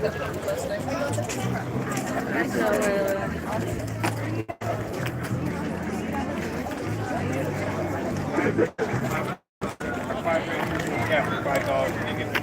Yeah, $5. You get the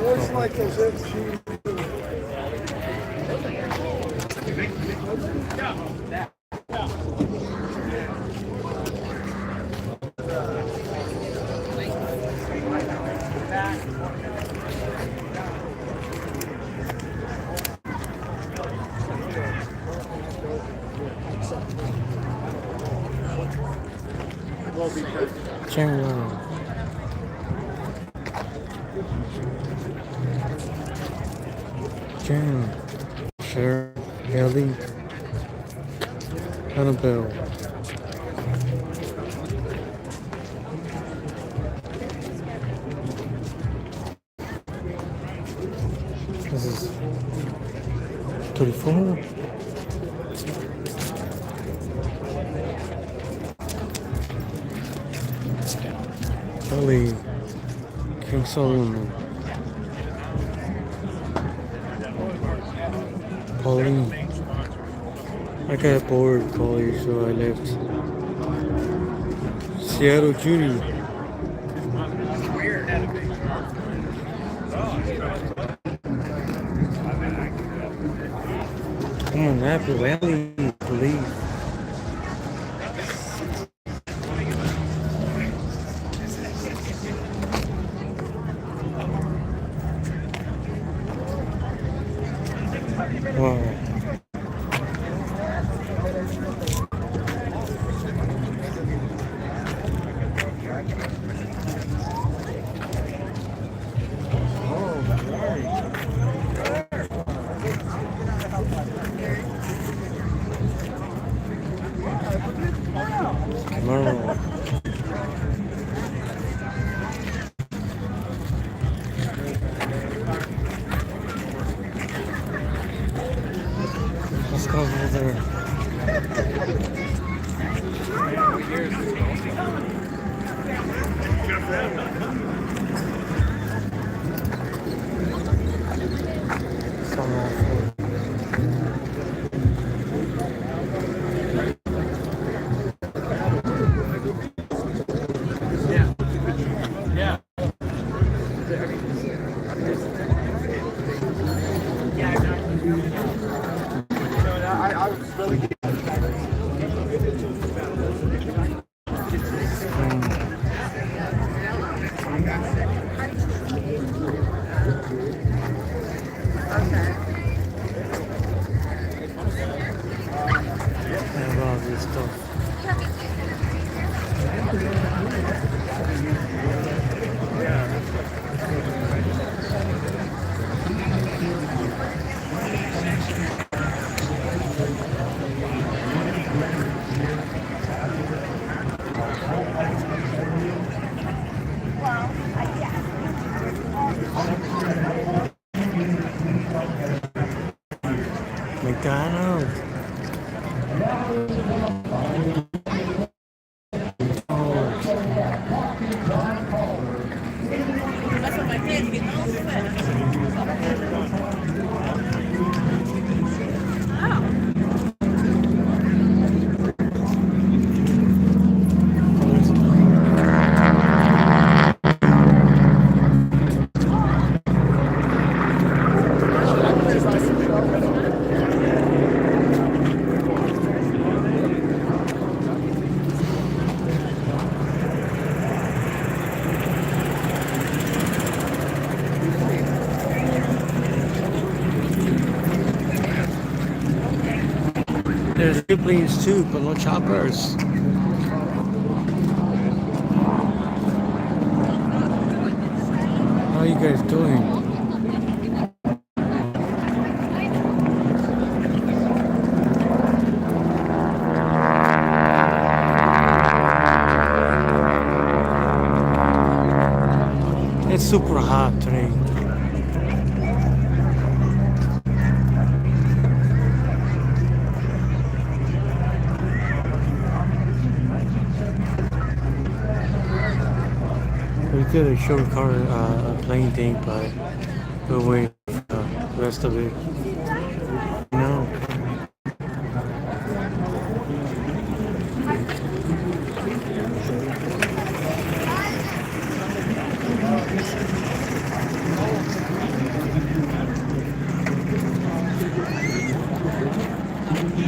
It's like those cheese. Chandler. Jan, Sarah, Ellie, Annabelle. This is 34. Ellie, King Solomon. Pauline. I got bored with college, so I left. Seattle Judy. Come on, Apple Valley, please. Wow. Tomorrow. Let's go over there. McDonald's. There's airplanes too, but no choppers. How are you guys doing? It's super hot today. We could have showed car a plane thing, but we'll wait for the rest of it. No.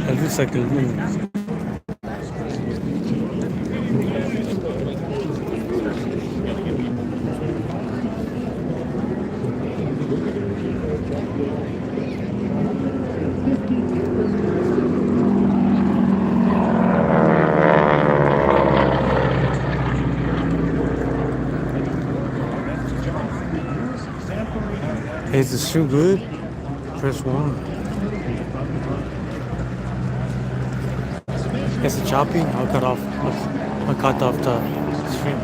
It looks like a moon. Is the stream good? Press 1. Is it choppy? I'll cut off. I'll cut off the stream.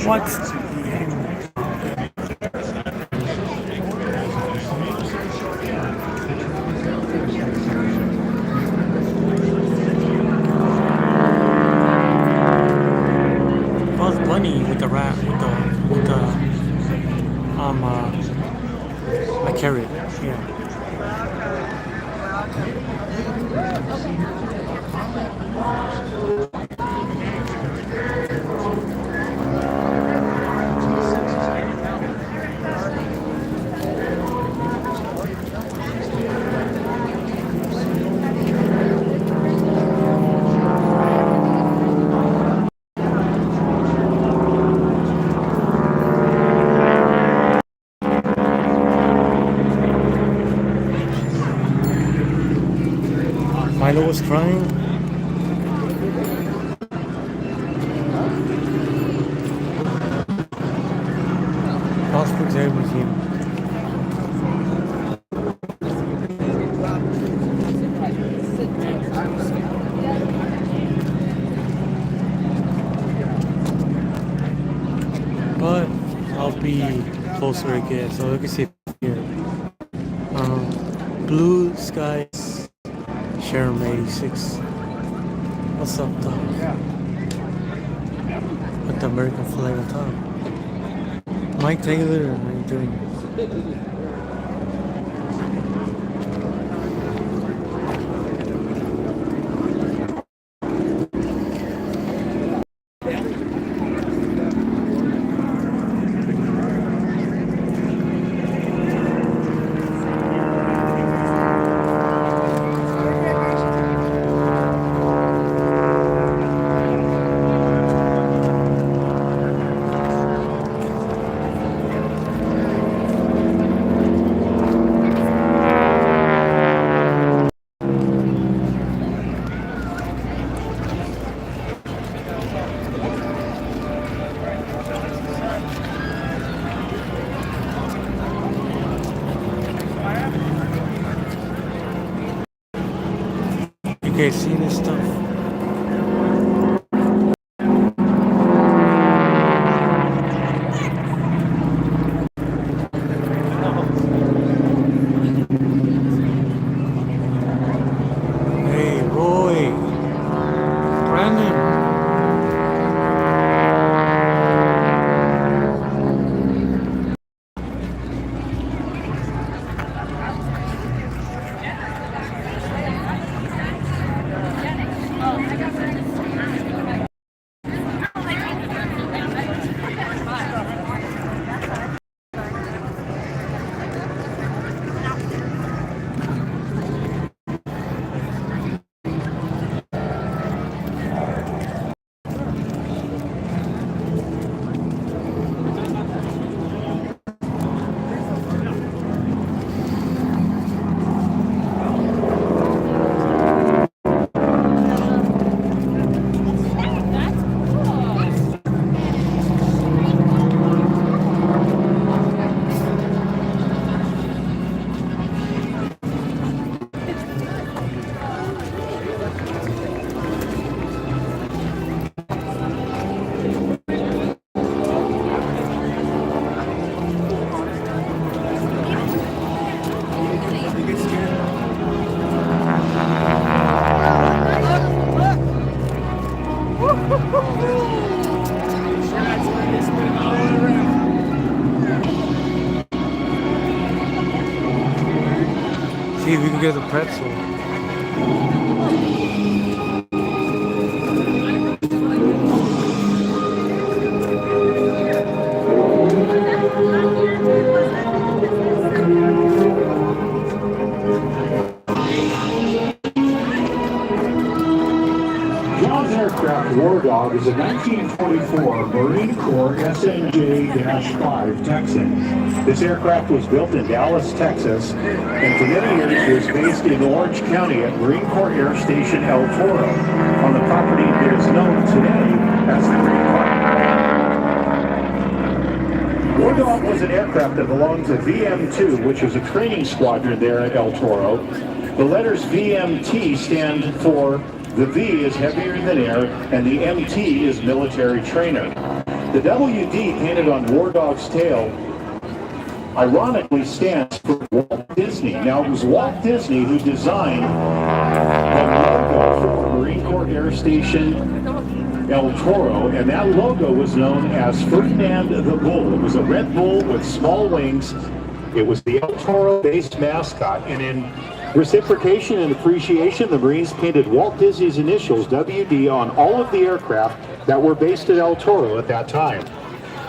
What? Bugs Bunny with the rat with the a carrot. Yeah. Milo was crying. Prospect there with him. But I'll be closer again, so you can see here. Blue skies, Sharon 86. What's up, dog? With the American flag on top. Mike Taylor, how you doing? You guys see this stuff? Hey, Roy, Brandon. See if we can get the pretzel. John's aircraft War Dog is a 1924 Marine Corps SNJ-5 Texan. This aircraft was built in Dallas, Texas, and for many years was based in Orange County at Marine Corps Air Station El Toro, on the property that is known today as the Green Park. War Dog was an aircraft that belonged to VM-2, which was a training squadron there at El Toro. The letters VMT stand for the V is heavier than air, and the MT is military trainer. The WD painted on War Dog's tail ironically stands for Walt Disney. Now, it was Walt Disney who designed the logo for Marine Corps Air Station El Toro, and that logo was known as Ferdinand the Bull. It was a red bull with small wings. It was the El Toro-based mascot, and in reciprocation and appreciation, the Marines painted Walt Disney's initials, WD, on all of the aircraft that were based at El Toro at that time.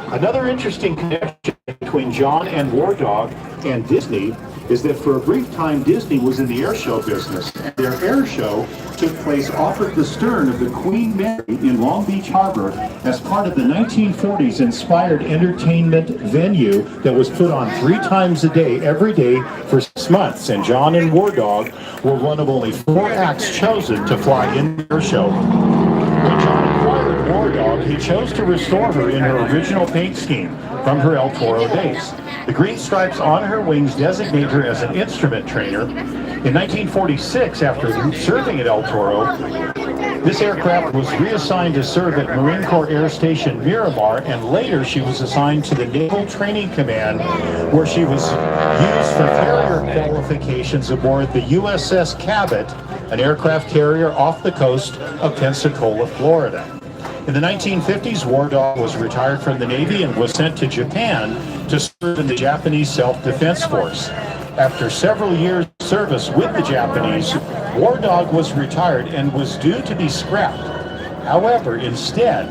Another interesting connection between John and War Dog and Disney is that for a brief time, Disney was in the air show business. Their air show took place off of the stern of the Queen Mary in Long Beach Harbor as part of the 1940s inspired entertainment venue that was put on 3 times a day, every day for 6 months. And John and War Dog were one of only 4 acts chosen to fly in the air show. When John acquired War Dog, he chose to restore her in her original paint scheme from her El Toro days. The green stripes on her wings designate her as an instrument trainer. In 1946, after serving at El Toro, this aircraft was reassigned to serve at Marine Corps Air Station Miramar, and later she was assigned to the Naval Training Command, where she was used for carrier qualifications aboard the USS Cabot, an aircraft carrier off the coast of Pensacola, Florida. In the 1950s, War Dog was retired from the Navy and was sent to Japan to serve in the Japanese Self-Defense Force. After several years of service with the Japanese, War Dog was retired and was due to be scrapped. However, instead,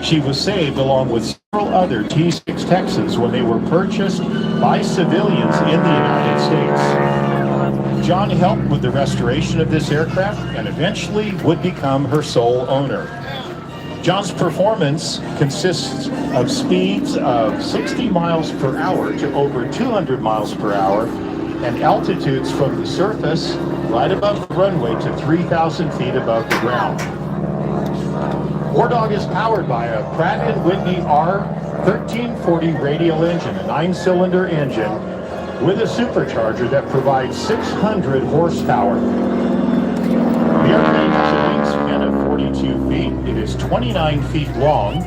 she was saved along with several other T-6 Texans when they were purchased by civilians in the United States. John helped with the restoration of this aircraft and eventually would become her sole owner. John's performance consists of speeds of 60 miles per hour to over 200 miles per hour and altitudes from the surface right above the runway to 3,000 feet above the ground. War Dog is powered by a Pratt & Whitney R1340 radial engine, a 9-cylinder engine with a supercharger that provides 600 horsepower. The airplane has a wingspan of 42 feet. It is 29 feet long,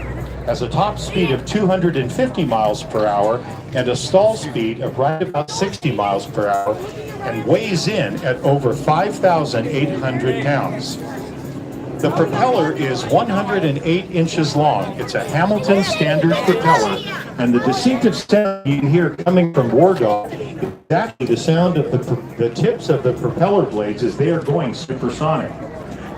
has a top speed of 250 miles per hour, and a stall speed of right about 60 miles per hour, and weighs in at over 5,800 pounds. The propeller is 108 inches long. It's a Hamilton standard propeller, and the distinctive sound you hear coming from War Dog is actually the sound of the tips of the propeller blades as they are going supersonic.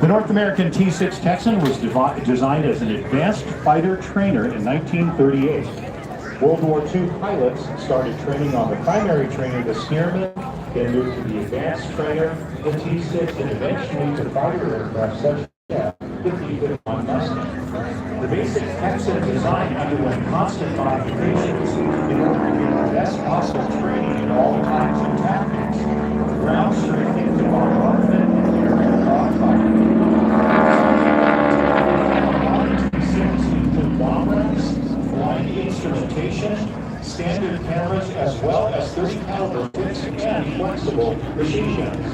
The North American T-6 Texan was designed as an advanced fighter trainer in 1938. World War II pilots started training on the primary trainer, the Stearman, then moved to the advanced trainer, the T-6, and eventually to fighter aircraft such as the T-51 Mustang. The basic Texan design underwent constant modifications in order to get the best possible training in all kinds of tactics, ground strafing to bombardment and aerial dogfighting. Bomb racks, flying instrumentation, standard cameras, as well as 30 caliber fixed and flexible machine guns.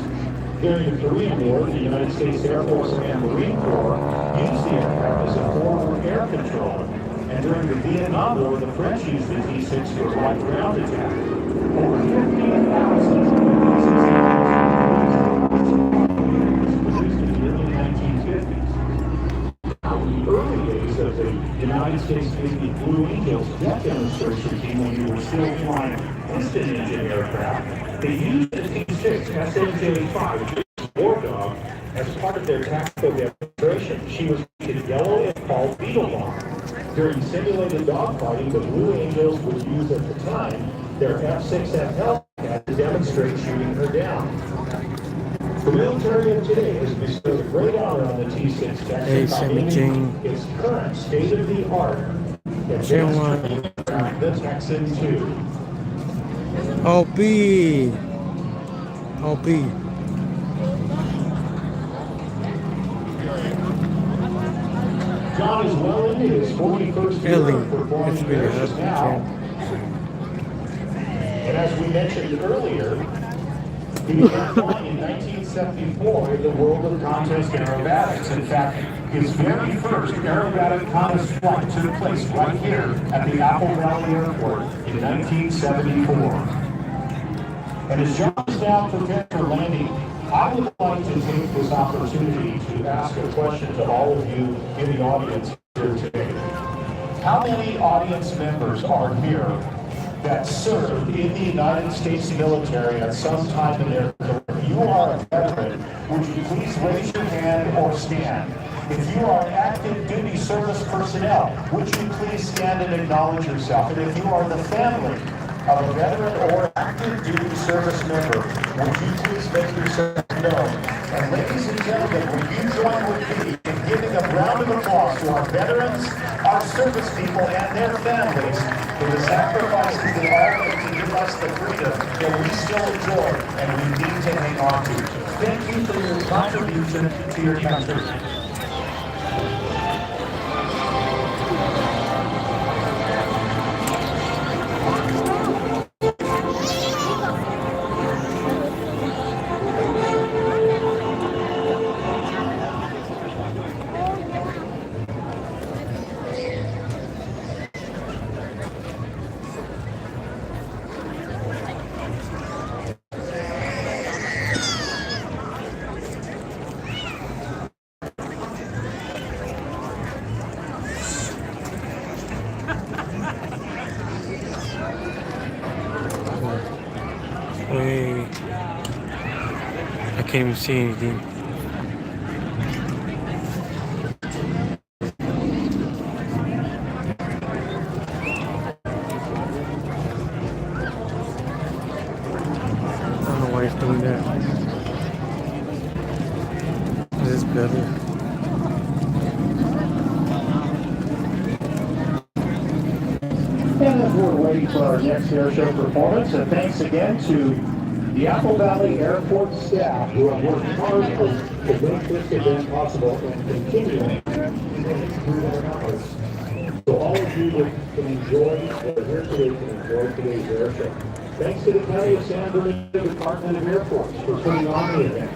During the Korean War, the United States Air Force and Marine Corps used the aircraft as a forward air controller. And during the Vietnam War, the French used the T-6 for light ground attack. Over 15,000 produced in the early 1950s. Early was a United States Navy Blue Angels jet demonstration team when you were still flying piston engine aircraft. They used the T-6 SNJ-5, which is War Dog, as part of their tactical demonstration. She was painted yellow and called Beetle Bomb. During simulated dogfighting, the Blue Angels would use at the time their F-6F Hellcat to demonstrate shooting her down. The military of today has bestowed a great honor on the T-6 Texan by naming its current state-of-the-art advanced training aircraft, the Texan II. OP. John is well into his 41st year of performing airships now. And as we mentioned earlier, he began flying in 1974 in the world of contest aerobatics. In fact, his very first aerobatic contest flight took place right here at the Apple Valley Airport in 1974. And as John is now prepared for landing, I would like to take this opportunity to ask a question to all of you in the audience here today. How many audience members are here that served in the United States military at some time in their career? If you are a veteran, would you please raise your hand or stand? If you are active duty service personnel, would you please stand and acknowledge yourself? And if you are the family of a veteran or active duty service member, would you please make yourself known? And ladies and gentlemen, will you join with me in giving a round of applause to our veterans, our service people, and their families for the sacrifices they all make to give us the freedom that we still enjoy and we need to hang on to. Thank you for your contribution to your country. Hey, I can't even see anything. I don't know why he's doing that. This is better. And as we're waiting for our next air show performance, and thanks again to the Apple Valley Airport staff who have worked hard to make this event possible and continuing through their hours. So all of you can enjoy, that are here today, can enjoy today's air show. Thanks to the County of San Bernardino Department of Airports for putting on the event.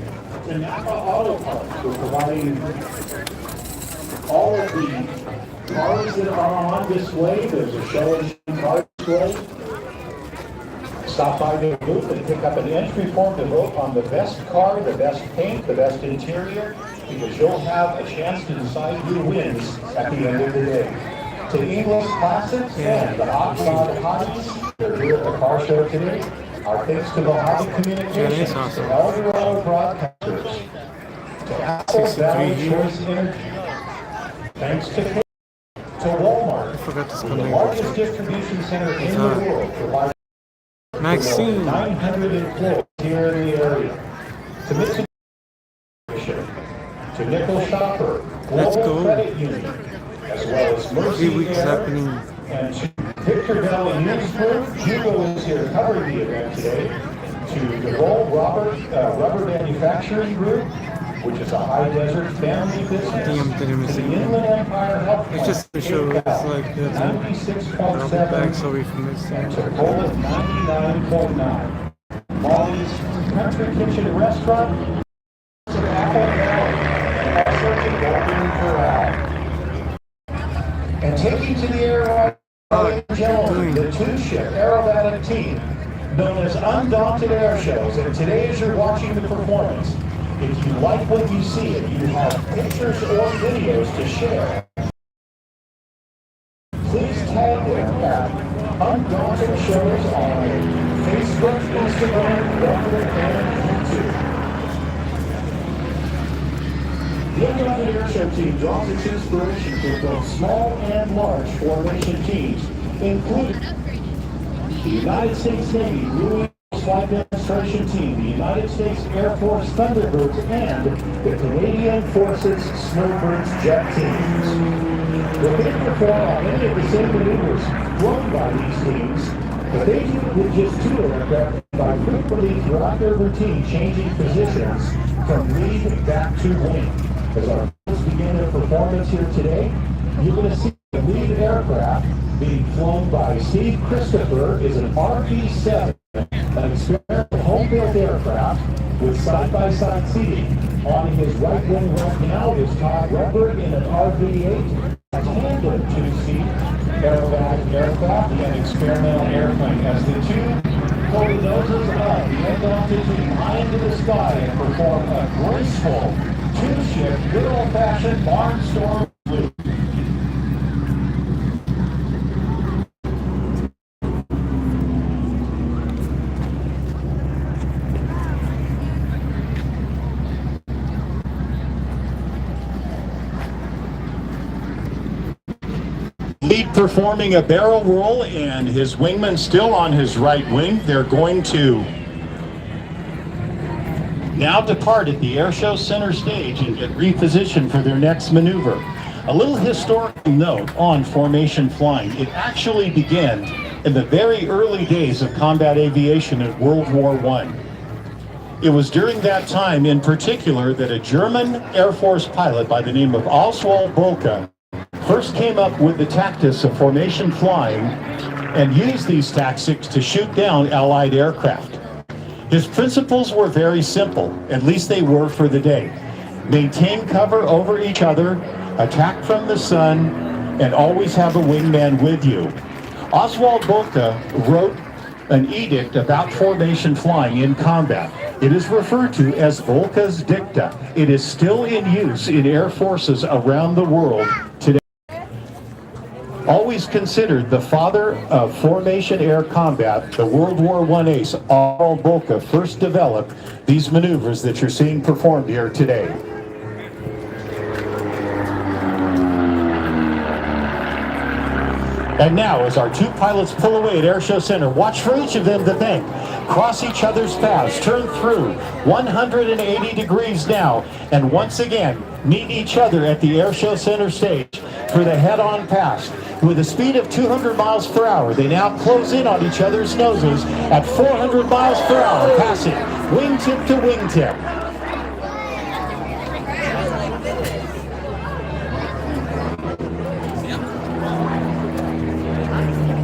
To Napa Auto Parts for providing all of the cars that are on display. There's a show and car display. Stop by the booth and pick up an entry form to vote on the best car, the best paint, the best interior, because you'll have a chance to decide who wins at the end of the day. To English Classics and the Hot Rod Hotties, they're here at the car show today. Our thanks to the Hobby Communications, to Eldorado Broadcasters, to Apple Valley Choice Energy. Thanks to Walmart, the largest distribution center in the world, providing Maxine. 900 employees here in the area. To Mitsubishi, to Nickel Shopper, Global Credit Union, as well as Mercy happening. And to Victor Valley News Group, Hugo is here to cover the event today. To the Gold Rubber Manufacturing Group, which is a high desert family business. To the Inland Empire Health It's just a show. It's like 96.7, sorry for missing. and to Poland 99.9. Molly's Country Kitchen and Restaurant, to Apple Valley, also to Golden Corral. And taking to the air, ladies and gentlemen, the two-ship aerobatic team, known as Undaunted Air Shows. And today, as you're watching the performance, if you like what you see and you have pictures or videos to share, called aircraft, undaunted shows on Facebook, Instagram, Twitter, and YouTube. The Undaunted Air Show team draws its inspiration from both small and large formation teams, including the United States Navy Louis Flight Demonstration Team, the United States Air Force Thunderbirds, and the Canadian Forces Snowbirds jet teams. They may perform on any of the same maneuvers flown by these teams, but they do it with just two aircraft by frequently throughout their routine changing positions from lead back to wing. As our pilots begin their performance here today, you're going to see the lead aircraft being flown by Steve Christopher is an RV-7, an experimental home-built aircraft with side-by-side seating. On his right wing right now is Todd Redberg in an RV-8, a tandem two-seat aerobatic aircraft and experimental airplane as the two pull the noses of the Undaunted team high into the sky and perform a graceful two-shift, good old-fashioned barnstorm loop. Lead performing a barrel roll and his wingman still on his right wing. They're going to now depart at the airshow center stage and get repositioned for their next maneuver. A little historical note on formation flying. It actually began in the very early days of combat aviation in World War I. It was during that time in particular that a German Air Force pilot by the name of Oswald Boelcke first came up with the tactics of formation flying and used these tactics to shoot down Allied aircraft. His principles were very simple, at least they were for the day. Maintain cover over each other, attack from the sun, and always have a wingman with you. Oswald Boelcke wrote an edict about formation flying in combat. It is referred to as Boelcke's Dicta. It is still in use in air forces around the world today. Always considered the father of formation air combat, the World War I ace, Oswald Boelcke first developed these maneuvers that you're seeing performed here today. And now, as our two pilots pull away at Airshow Center, watch for each of them to bank, cross each other's paths, turn through 180 degrees now, and once again, meet each other at the Airshow Center stage for the head-on pass. With a speed of 200 miles per hour, they now close in on each other's noses at 400 miles per hour, passing wingtip to wingtip.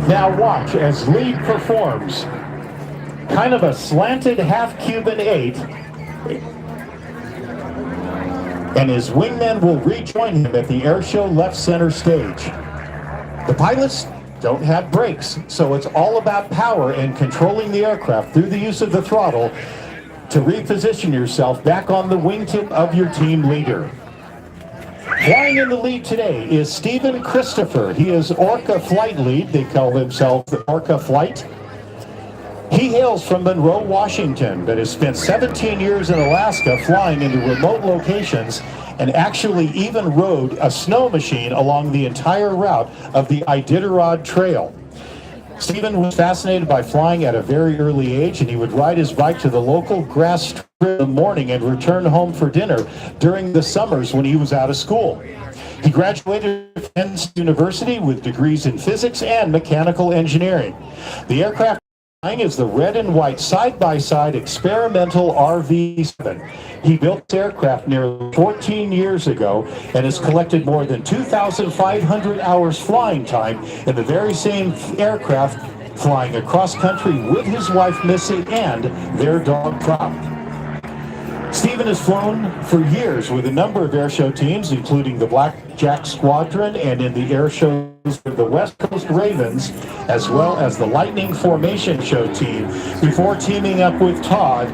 Now watch as lead performs kind of a slanted half-Cuban 8, and his wingman will rejoin him at the airshow left center stage. The pilots don't have brakes, so it's all about power and controlling the aircraft through the use of the throttle to reposition yourself back on the wingtip of your team leader. Flying in the lead today is Stephen Christopher. He is Orca Flight Lead. They call themselves the Orca Flight. He hails from Monroe, Washington, but has spent 17 years in Alaska flying into remote locations and actually even rode a snow machine along the entire route of the Iditarod Trail. Stephen was fascinated by flying at a very early age, and he would ride his bike to the local grass strip in the morning and return home for dinner during the summers when he was out of school. He graduated from Penn State University with degrees in physics and mechanical engineering. The aircraft is the red and white side-by-side experimental RV-7. He built this aircraft nearly 14 years ago and has collected more than 2,500 hours flying time in the very same aircraft, flying across country with his wife Missy and their dog Prop. Stephen has flown for years with a number of airshow teams, including the Blackjack Squadron and in the airshows with the West Coast Ravens, as well as the Lightning Formation Show team, before teaming up with Todd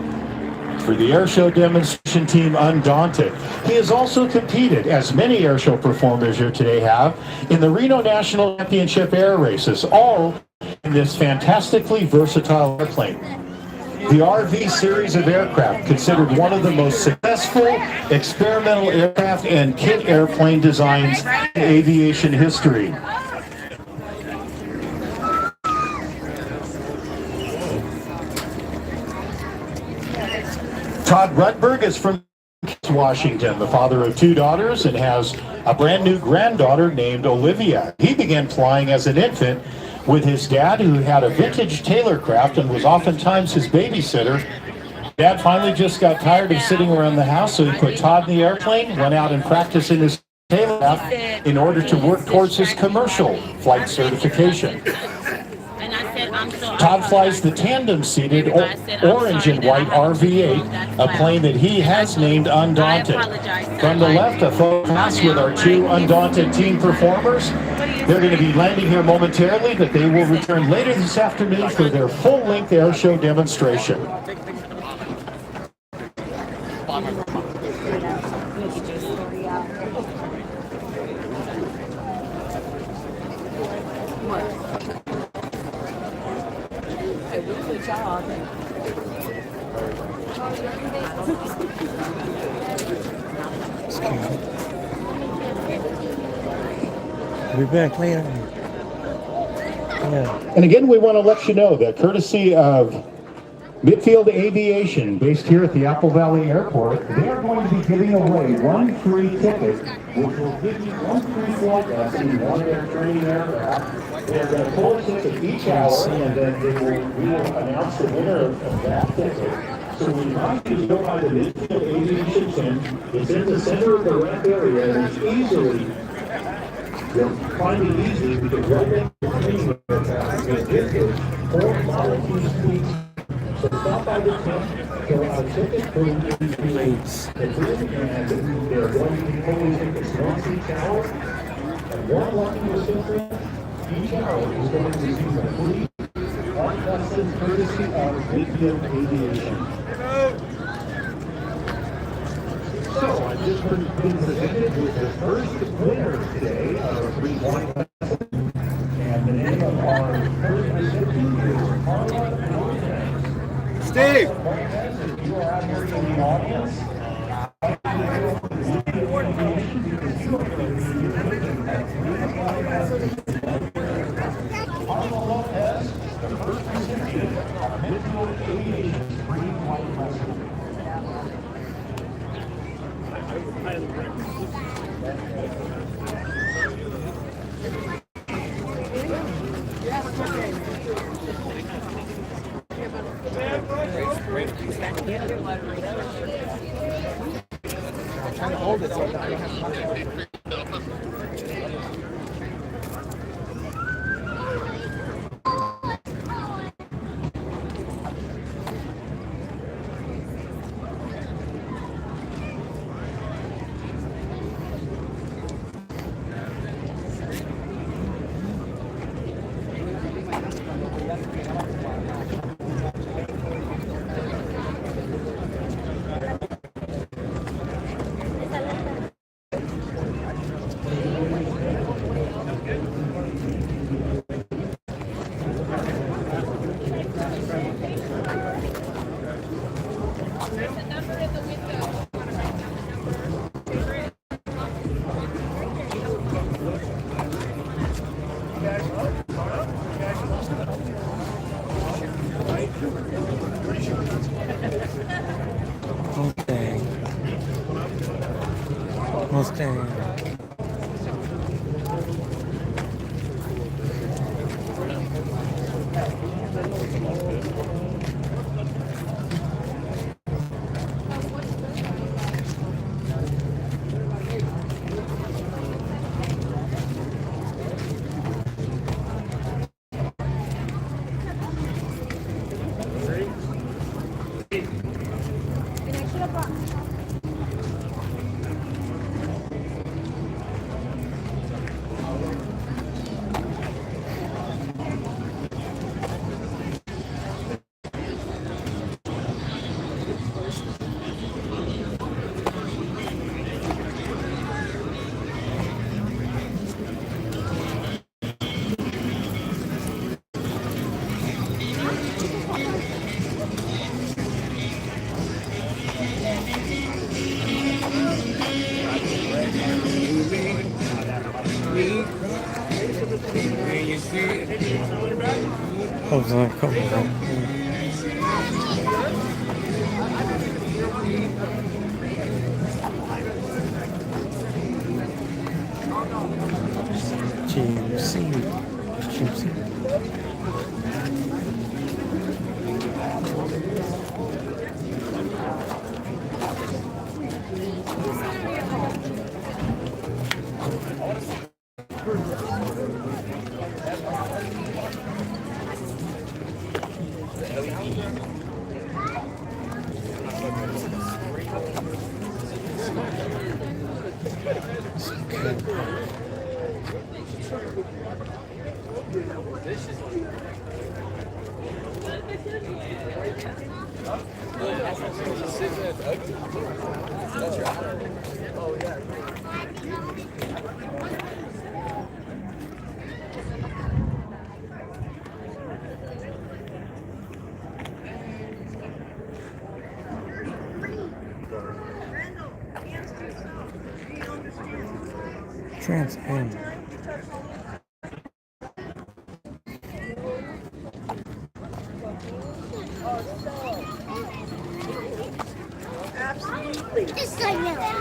for the airshow demonstration team Undaunted. He has also competed, as many airshow performers here today have, in the Reno National Championship air races, all in this fantastically versatile airplane. The RV series of aircraft, considered one of the most successful experimental aircraft and kit airplane designs in aviation history. Todd Rudberg is from Washington, the father of 2 daughters, and has a brand new granddaughter named Olivia. He began flying as an infant with his dad, who had a vintage Taylorcraft and was oftentimes his babysitter. Dad finally just got tired of sitting around the house, so he put Todd in the airplane, went out and practiced in his Taylorcraft in order to work towards his commercial flight certification. Todd flies the tandem-seated orange and white RV-8, a plane that he has named Undaunted. From the left, a photo pass with our 2 Undaunted team performers. They're going to be landing here momentarily, but they will return later this afternoon for their full-length air show demonstration. We'll be back later. Yeah. And again, we want to let you know that courtesy of Midfield Aviation, based here at the Apple Valley Airport, they are going to be giving away 1 free ticket, which will give you 1 free flight lesson in one of their training aircraft. They're going to pull a ticket each hour, and then we will announce the winner of that ticket. So we invite you to go by the Midfield Aviation tent. It's in the center of the ramp area, and it's easily, you'll find it easy because right next to the training aircraft is 4 Model T suites. So stop by the tent, fill out a ticket, and they're going to be pulling tickets once each hour. And one lucky recipient each hour is going to receive a free flight lesson courtesy of Midfield Aviation. So I've just been presented with the first winner today of a free flight lesson. And the name of our first recipient is Carla. Steve! If you are out here in the audience, the first recipient of Midfield Aviation's free flight lesson. I'm trying to hold it so I don't have to. Mustang. I was on a couple of them. GMC. Trans Am. Absolutely. Just like that.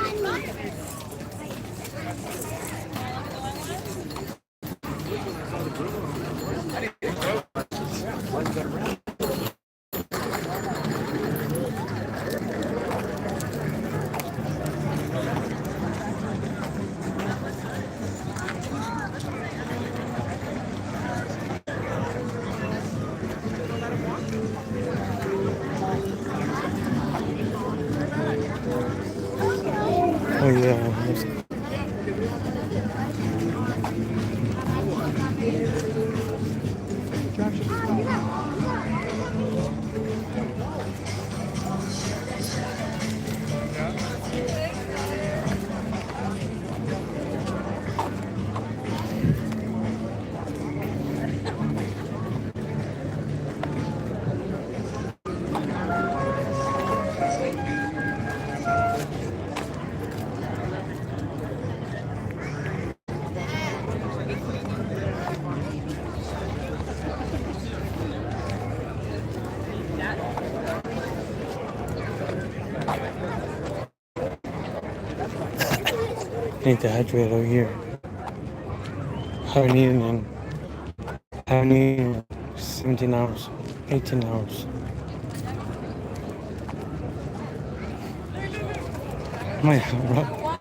Oh yeah. Need to hydrate over here. Haven't eaten in 17 hours, 18 hours. My God.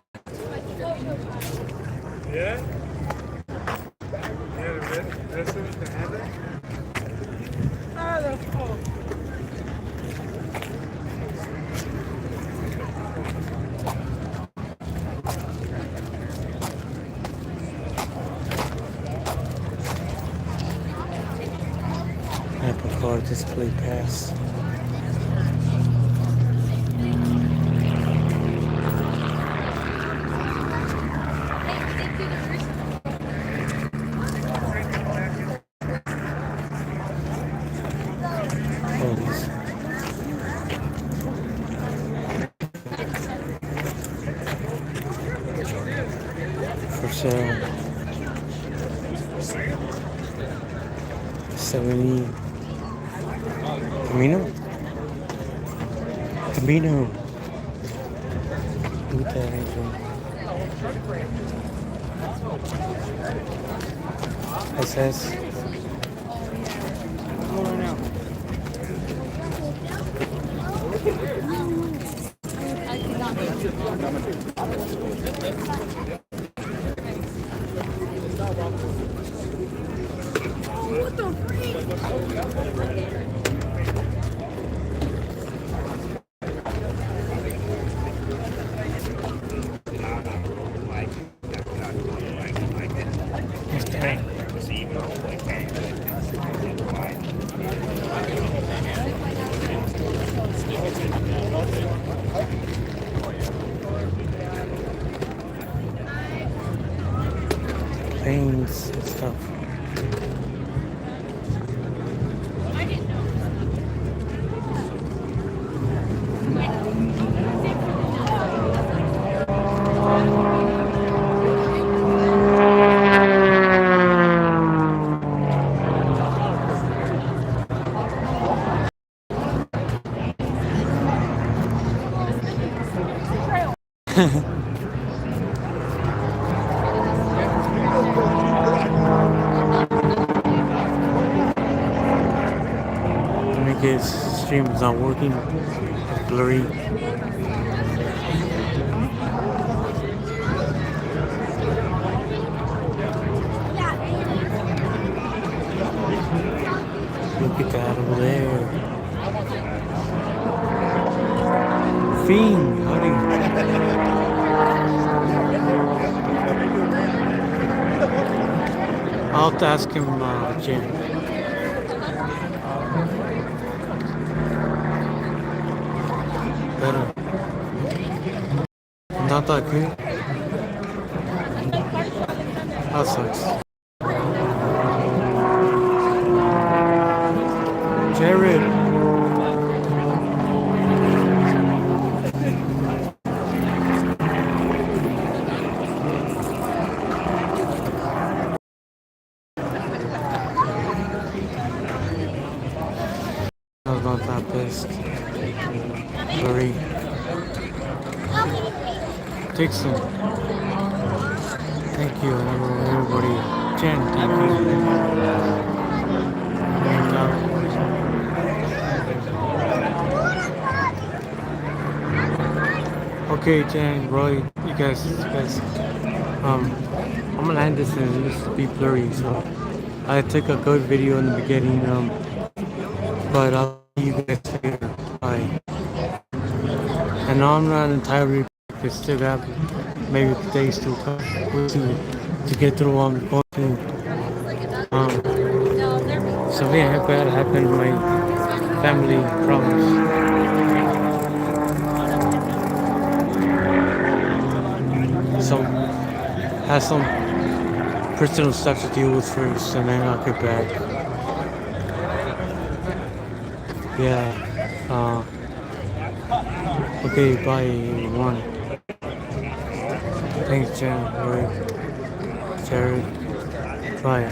Yeah? Yeah, the rest of it, the habit? Oh, that's cool. Apple Car Display Pass. For sale. 70 Camino. Look at that engine. SS. What the freak? Paints and stuff. I guess stream is not working. It's blurry. Look at that over there. Fiend, howdy. I'll have to ask him, Jim. Better. Not that good. That sucks. Jared. I was not that pissed. Sorry. Dixon. Thank you, everybody. Jen, thank you. And, okay, Jen, Roy, you guys, I'm gonna end this and this will be blurry, so I took a good video in the beginning, but I'll see you guys later. Bye. And now I'm not entirely because still have maybe days to get through what I'm going through. Something bad happened to my family problems. So have some personal stuff to deal with first, and then I'll get back. Yeah. Okay, bye everyone. Thanks, Jen, Roy, Jared. Bye.